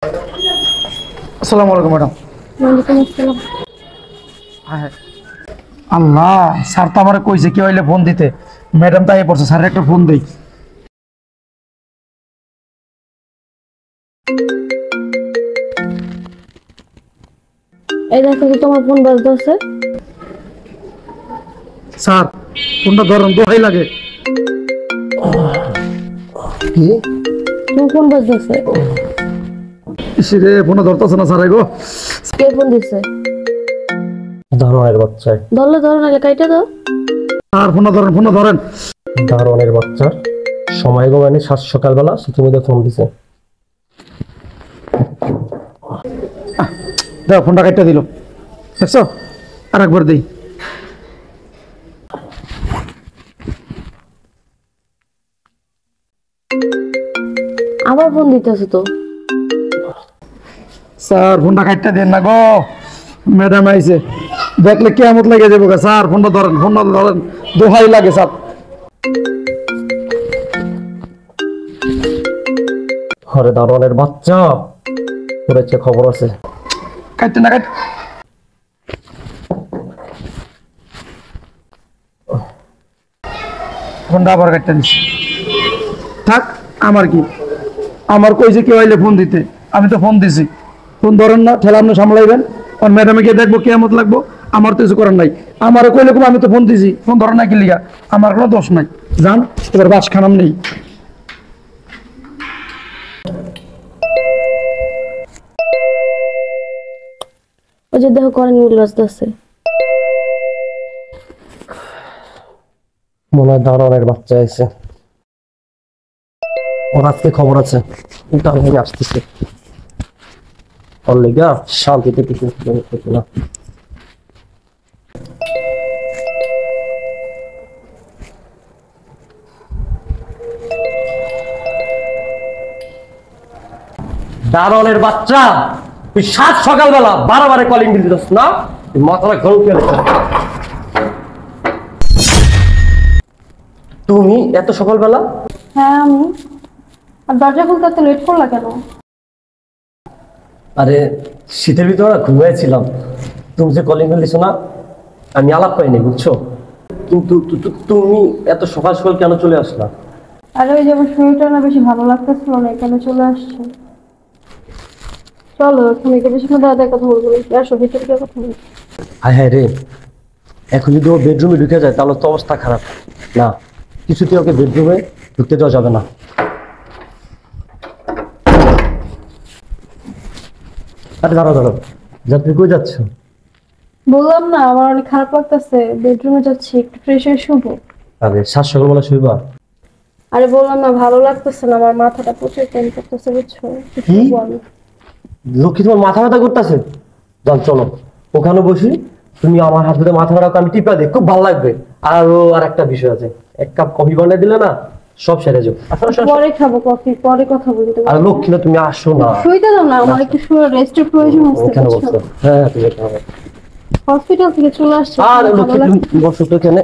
আসসালামু আলাইকুম ম্যাডাম। ওয়ালাইকুম আসসালাম। হ্যাঁ আল্লাহ, স্যার তো আমার কইছে কি হইলে ফোন দিতে, ম্যাডাম তাই পড়ছে, স্যার একটা ফোন দেই। এই দেখো তো তোমার ফোন বাজতেছে। স্যার ফোনটা ধরেন, দোহাই লাগে। কি তোমার ফোন বাজতেছে। ইসিরে ফোনটা ধরতেছে না স্যার গো। কে ফোন দিছে? দারোয়ানের বাচ্চা। ধরলে ধরো নাহলে কাইটা দাও। স্যার ফোনটা ধরেন, ফোনটা ধরেন। দারোয়ানের বাচ্চার সময় গোমানি 7 সকালবেলা সেতুর মধ্যে ফোন দিছে। দেখো ফোনটা কাটতে দিল, দেখছো? আর একবার দিই। আবার ফোন দিতেছে তো। স্যার ফোনটা কাটতে দেন না গো, ম্যাডাম আইছে, দেখলে কেমন লাগে যাবো গা। স্যার ফোনটা ধরেন, ফোনটা ধরেন, দোহাই লাগে স্যার। আরে দারোয়ানের বাচ্চা, করেছে খবর আছে। কাটতে না কাট, ফোনটা আবার কাটতে দিচ্ছি। থাক, আমার কি, আমার কইছে কেউ আইলে ফোন দিতে, আমি তো ফোন দিছি। ফোন ধরেন না, ঠেলা আপনি সামলাইবেন। আর ম্যাডামে গিয়ে দেখবো কেমন লাগবো, আমার তো কিছু করার নাই। আমারও কইলে আমি তো ফোন দিছি, ফোন ধরেন না কি লিগা, আমার কোনো দোষ নাই। যান এবার বাস খানাম নেই। ওই যে দেখো করেন মিল বাজতেছে। মনে হয় দারোয়ানের বাচ্চা আছে। ওর আজকে খবর আছে, কিন্তু আমি আসতেছি। ওর লেগা শান্তিতে কিছু না। দারোয়ানের বাচ্চা, তুই 7 সকালবেলা 12 কলিং বিল দিস না, তুই মাথাটা গরম করে। তুমি এত সকালবেলা? হ্যাঁ আমি। আর দরজা খুলতে এত লেট করলা কেন? আরে শীতের ভিতরে ঘুমিয়েছিলাম, তুমি যে কলিং বেল দিছো না, আমি আলাপ পাইনি বুঝছো। কিন্তু তুমি এত সকাল সকাল কেন চলে আসলা? আরে ওই যে আমার শরীরটা না বেশি ভালো লাগতেছিল না, এখানে চলে আসছে। চলো এখন একে বেশি দাদা কথা বলবো না, আসো ভিতরে গিয়ে কথা বলবো। হায় হায় রে, এখন যদি ও বেডরুমে ঢুকে যায় তাহলে তো অবস্থা খারাপ। না, কিছুতেই ওকে বেডরুমে ঢুকতে দেওয়া যাবে না। আরে দাঁড়াও দাঁড়াও, যাত্রী কই যাচ্ছ? বললাম না আমার অনেক খারাপ লাগতেছে, বেডরুমে যাচ্ছি একটু ফ্রেশ হয়ে শুবো। আরে 7 সকালবেলা শুইবা? আরে বললাম না ভালো লাগতেছে না, আমার মাথাটা প্রচুর পেন করতেছে বুঝছো। কি? লক্ষ্মী তোমার মাথা ব্যথা করতেছে? যান চলো ওখানে বসি, তুমি আমার হাত ধরে মাথা ব্যথা আমি টিপা দিই, খুব ভালো লাগবে। আর একটা বিষয় আছে, 1 কাপ কফি বানিয়ে দিলে না সব সেরে যাবে। পরে খাবো কফি, পরে কথা বলতে। আর লক্ষ্মী না, তুমি আসো না। শুইতে দাও না, আমার একটু শুয়ে রেস্টের প্রয়োজন আছে ওখানে বুঝছো। বসো। হ্যাঁ তুমি এখানে বসো। হসপিটাল থেকে চলে আসছে। আর লক্ষ্মী তুমি বসো তো এখানে,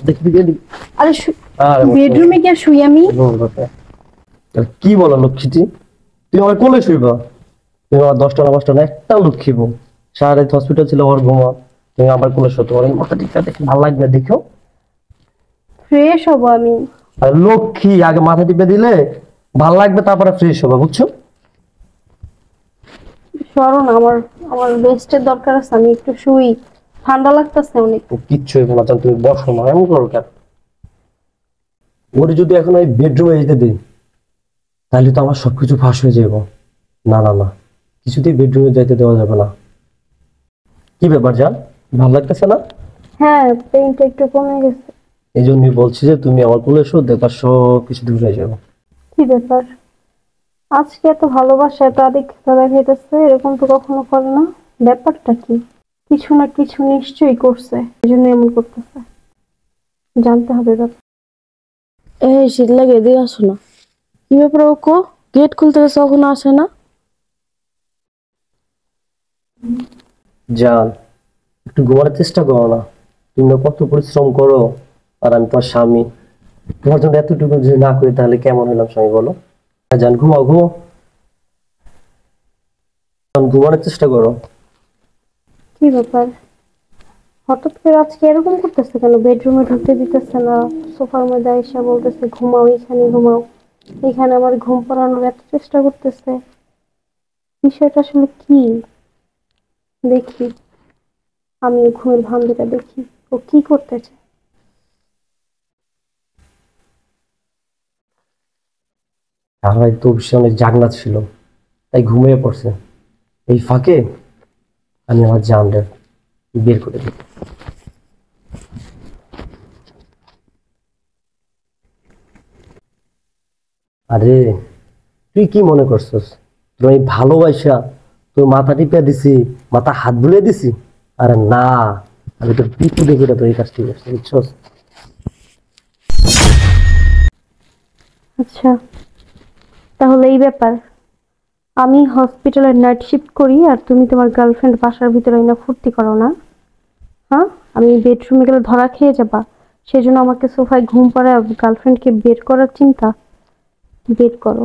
দেখি দেখি। আরে আর বেডরুমে কি আর শুই আমি? কি বলো লক্ষ্মীটি, তুমি আমার কোলে শুইবা? তুমি আমার 10টা না 5টা না একটা লক্ষ্মী বউ, সারা রাত হসপিটাল ছিল ওর ঘুমা, তুমি আমার কোলে শো, তোমার মাথা টিপা দেখি ভালো লাগবে, দেখো। ফ্রেশ হবো আমি। আর লক্ষ্মী আগে মাথা টিপে দিলে ভালো লাগবে, তারপরে ফ্রেশ হবে বুঝছো। সরো না, আমার আমার রেস্টের দরকার আছে, আমি একটু শুই, ঠান্ডা লাগতেছে অনেক। কিচ্ছু হইব না, তুমি বসো না, এমন করো কেন? ওর যদি এখন ওই বেডরুমে যেতে দিই তাহলে তো আমার সবকিছু ফাঁস হয়ে যাবো। না না না, কিছুতেই বেডরুমে যাইতে দেওয়া যাবে না। কি ব্যাপার জান, ভালো লাগতেছে না? হ্যাঁ পেইনটা একটু কমে গেছে। এই জন্যই বলছি যে তুমি আমার কোলে এসো, দেখবার সব কিছু দূর হয়ে যাবো। কি ব্যাপার আজকে এত ভালোবাসা, এত আদিক্ষেতা দেখাইতেছে, এরকম তো কখনো করে না। ব্যাপারটা কি? কিছু না কিছু নিশ্চয়ই করছে, এই জন্য এমন করতেছে। জানতে হবে ব্যাপার। এই শীত লাগে, দিয়ে আসো না। কি ব্যাপার ওকো, গেট খুলতে গেছে কখনো আসে না? জান একটু ঘুমানোর চেষ্টা করো না, তুমি কত পরিশ্রম করো, আর আমি তোমার স্বামী, তোমার জন্য এতটুকু যদি না করি তাহলে কেমন হলাম স্বামী বলো। জান ঘুমাও ঘুমাও। ঘুমানোর চেষ্টা করো। কি ব্যাপার, হঠাৎ করে আজকে এরকম করতেছে কেন? বেডরুমে ঢুকতে দিতেছে না, সোফার মধ্যে এসে বলতেছে ঘুমাও, এখানে ঘুমাও, এখানে আমার ঘুম পাড়ানোর এত চেষ্টা করতেছে। বিষয়টা আসলে কি? দেখি, আমি ওই ঘুমের ভান্ডিটা দেখি ও কি করতেছে। আর হয়তো সে অনেক জাগনা ছিল, তাই ঘুমিয়ে পড়ছে। এই ফাঁকে আমি আমার জানটা বের করে দিই। আরে তুই কি মনে করছস তোর এই ভালোবাসা তোর মাথা টিপে দিছি, মাথা হাত বুলিয়ে দিছি? আরে না, আমি তোর বিপদে করে তোর এই কাজটি করছি, বুঝছস? আচ্ছা, তাহলে এই ব্যাপার। আমি হসপিটালে নাইট শিফট করি আর তুমি তোমার গার্লফ্রেন্ড বাসার ভিতরে না ফুর্তি করো না? হ্যাঁ, আমি বেডরুমে গেলে ধরা খেয়ে যাবা, সেজন্য আমাকে সোফায় ঘুম পাড়ায় গার্লফ্রেন্ডকে বের করার চিন্তা। বের করো।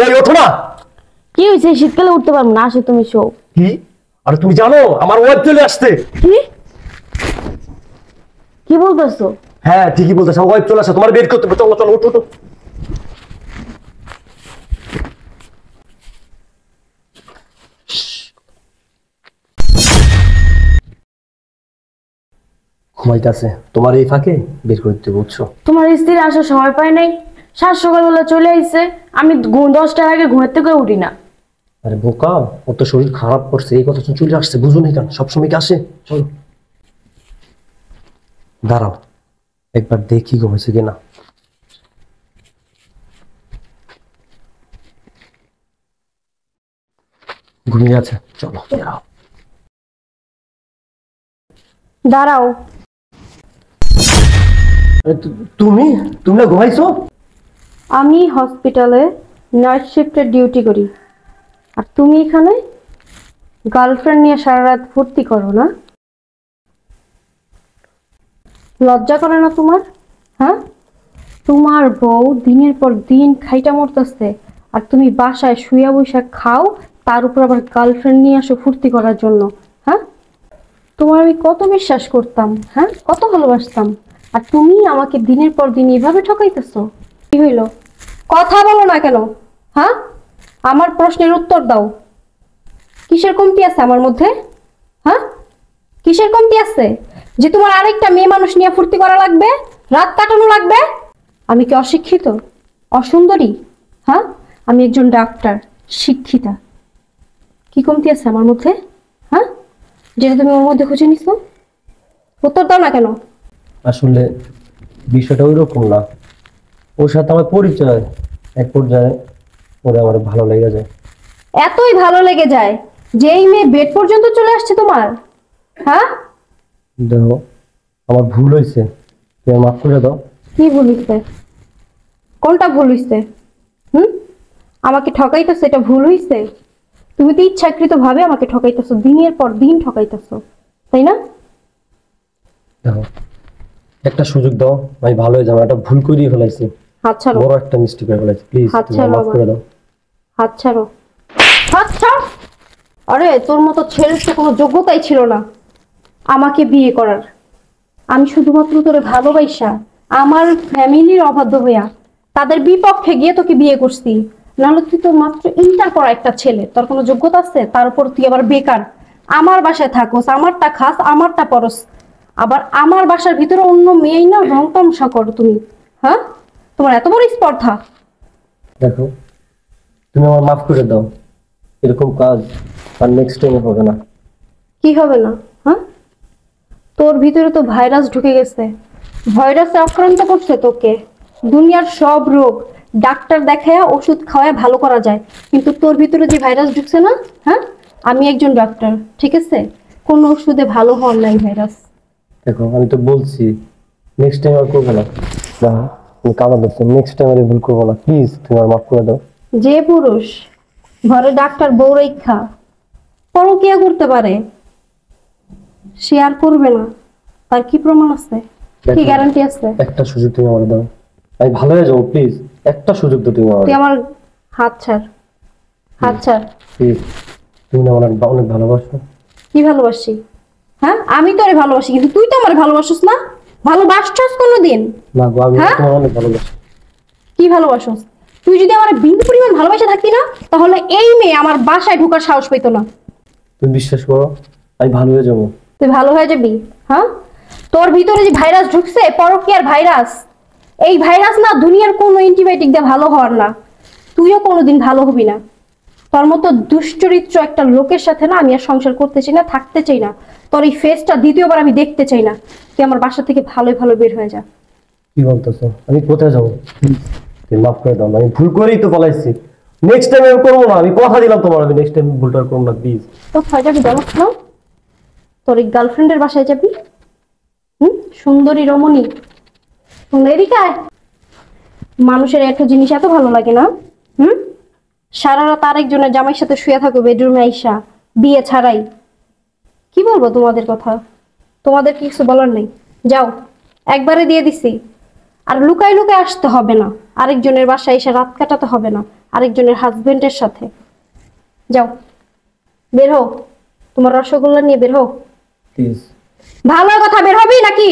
এই ওঠো না। কি হয়েছে? শীতকালে উঠতে পারবো না, আসে তুমি শো। কি? আরে তুমি জানো আমার ওয়াইফ চলে আসছে। কি কি বলতেছো? হ্যাঁ ঠিকই বলতেছ, আমার ওয়াইফ চলে আসছে, তোমার বের করতে হবে। চলো চলো ওঠো ওঠো। ঘুমাইতেছে, তোমার এই ফাঁকে বের করে দিতে, বুঝছো? তোমার স্ত্রী আসার সময় পায় নাই, সাত সকালবেলা চলে আইছে। আমি 10টার আগে ঘুমের থেকে উঠি না। আরে বোকা, ও তো শরীর খারাপ করছে, এই কথা চলে আসছে, বুঝো নি কেন? সবসময় কি আসে? চলো দাঁড়াও, একবার দেখি ঘুমেছে কিনা। ঘুমিয়ে আছে, চলো বেরাও। দাঁড়াও। আরে তুমি তুমি না ঘুমাইছো? আমি হসপিটালে নাইট শিফটের ডিউটি করি আর তুমি এখানে গার্লফ্রেন্ড নিয়ে সারা রাত ফুর্তি করো না? লজ্জা করে না তোমার? হ্যাঁ, তোমার বউ দিনের পর দিন খাইটা মরতেছে আর তুমি বাসায় শুয়া বৈশা খাও, তার উপর আবার গার্লফ্রেন্ড নিয়ে আসো ফুর্তি করার জন্য। হ্যাঁ, তোমার আমি কত বিশ্বাস করতাম, হ্যাঁ, কত ভালোবাসতাম, আর তুমি আমাকে দিনের পর দিন এভাবে ঠকাইতেছো। কি হইল? কথা বলো না কেন? হ্যাঁ, আমার প্রশ্নের উত্তর দাও। কিসের কমতি আছে আমার মধ্যে? হ্যাঁ, কিসের কমতি আছে যে তোমার আরেকটা মেয়ে মানুষ নিয়ে ফুর্তি করা লাগবে, রাত কাটানো লাগবে? আমি কি অশিক্ষিত, অসুন্দরী? হ্যাঁ, আমি একজন ডাক্তার, শিক্ষিতা। কি কমতি আছে আমার মধ্যে? হ্যাঁ, যেটা তুমি ওর মধ্যে খুঁজে নিছো? উত্তর দাও না কেন? আসলে বিষয়টা ওই রকম না, ওর সাথে আমার পরিচয়, এক পর্যায়ে ওরা আমার ভালো লেগে যায়। এতই ভালো লেগে যায় যে এই মেয়ে বেড পর্যন্ত চলে আসছে তোমার? হ্যাঁ, দেখো আমার ভুল হয়েছে, তুমি মাফ করে দাও। কি ভুল হইছে? কোনটা ভুল হইছে? আমাকে ঠকাইতেছো, এটা ভুল হইছে? তুমি তো ইচ্ছাকৃত ভাবে আমাকে ঠকাইতেছো, দিনের পর দিন ঠকাইতেছো, তাই না? দেখো একটা সুযোগ দাও, আমি ভালো হয়ে যাবো। একটা ভুল করিয়ে ফেলাইছি, হাত ছাড়ো, বড় একটা মিস্টেক করে ফেলাইছি, প্লিজ হাত তুমি ছাড়ো মাফ করে দাও। হাত ছাড়ো, হাত ছাড়। আরে তোর মতো ছেলের তো কোনো যোগ্যতাই ছিল না আমাকে বিয়ে করার। আমি শুধুমাত্র তোরে ভালোবাসা আমার ফ্যামিলির অবাধ্য হইয়া তাদের বিপক্ষে গিয়ে তোকে বিয়ে করছি। নাহলে তুই তো মাত্র ইন্টার করা একটা ছেলে, তোর কোনো যোগ্যতা আছে? তার উপর তুই আবার বেকার, আমার বাসায় থাকোস, আমারটা খাস, আমারটা পরস, আবার আমার বাসার ভিতরে অন্য মেয়েই না রং তামসা করো তুমি। হ্যাঁ, তোমার এত বড় স্পর্ধা! দেখো তুমি আমার মাফ করে দাও, এরকম কাজ আর নেক্সট টাইম হবে না। কি হবে না? হ্যাঁ, তোর ভিতরে তো ভাইরাস ঢুকে গেছে, ভাইরাসে আক্রান্ত করছে তোকে। দুনিয়ার সব রোগ ডাক্তার দেখায়া ওষুধ খাওয়ায় ভালো করা যায়, কিন্তু তোর ভিতরে যে ভাইরাস ঢুকছে না, হ্যাঁ, আমি একজন ডাক্তার, ঠিক আছে, কোনো ওষুধে ভালো হওয়ার নাই ভাইরাস। দেখো আমি তো বলছি নেক্সট টাইম আর করবো না। দেখো তুমি কামড় দিচ্ছ, নেক্সট টাইম আর এই ভুল করবো না, প্লিজ তুমি আমার মাফ করে দাও। যে পুরুষ ঘরে ডাক্তার বউ রেখা পরকিয়া করতে পারে, সে আর করবে না, তার কি প্রমাণ আছে? কি দেখো, গ্যারান্টি আছে? একটা সুযোগ তুমি আমার দাও, আমি ভালো হয়ে যাবো, প্লিজ একটা সুযোগ দাও তুমি আমার। তুই আমার হাত ছাড়। আচ্ছা প্লিজ, তুমি না অনেক অনেক ভালোবাসো। কি ভালোবাসি? হ্যাঁ আমি তোরে ভালোবাসি, কিন্তু তুই তো আমার ভালোবাসিস না। ভালোবাসছস কোনোদিন? না গো, আমি হ্যাঁ? তোমার অনেক ভালোবাসি। কি ভালোবাসছস? তুই যদি আমার বিন্দু পরিমাণ ভালোবাসা থাকতি না, তাহলে এই মেয়ে আমার বাসায় ঢোকার সাহস পেতো না। তুমি বিশ্বাস করো, আমি ভালো হয়ে যাবো। তুই ভালো হয়ে যাবি? হ্যাঁ, তোর ভিতরে যে ভাইরাস ঢুকছে, পরকীয়ার ভাইরাস, এই ভাইরাস না দুনিয়ার কোনো অ্যান্টিবায়োটিক দিয়ে ভালো হওয়ার না। তুইও কোনোদিন ভালো হবি না। তোর মতো দুশ্চরিত্র একটা লোকের সাথে না আমি আর সংসার করতে চাই না, থাকতে চাই না। তোর এই ফেসটা দ্বিতীয়বার আমি দেখতে চাই না। তুই আমার বাসা থেকে ভালোই ভালো বের হয়ে যা। কি বলতেছো? আমি কোথায় যাবো? তুমি মাফ করে দাও, আমি ভুল করেই তো পালাইছি। নেক্সট টাইম আমি করবো না, আমি কথা দিলাম তোমার, আমি নেক্সট টাইম ভুলটা আর করবো না প্লিজ। কোথায় যাবি জানো না? তোর এই গার্লফ্রেন্ডের বাসায় যাবি। সুন্দরী রমণী, এদিকে আয়। মানুষের একটা জিনিস এত ভালো লাগে না? সারা রাত আরেকজনের জামাইয়ের সাথে শুয়ে থাকো বেডরুমে আইসা, বিয়ে ছাড়াই। কি বলবো তোমাদের কথা? তোমাদের কিছু বলার নেই। যাও, একবারে দিয়ে দিছি। আর লুকায় লুকায় আসতে হবে না, আরেকজনের বাসায় এসে রাত কাটাতে হবে না আরেকজনের হাজবেন্ডের সাথে। যাও, বের হও, তোমার রসগোল্লা নিয়ে বের হও। প্লিজ। ভালো কথা, বের হবি নাকি?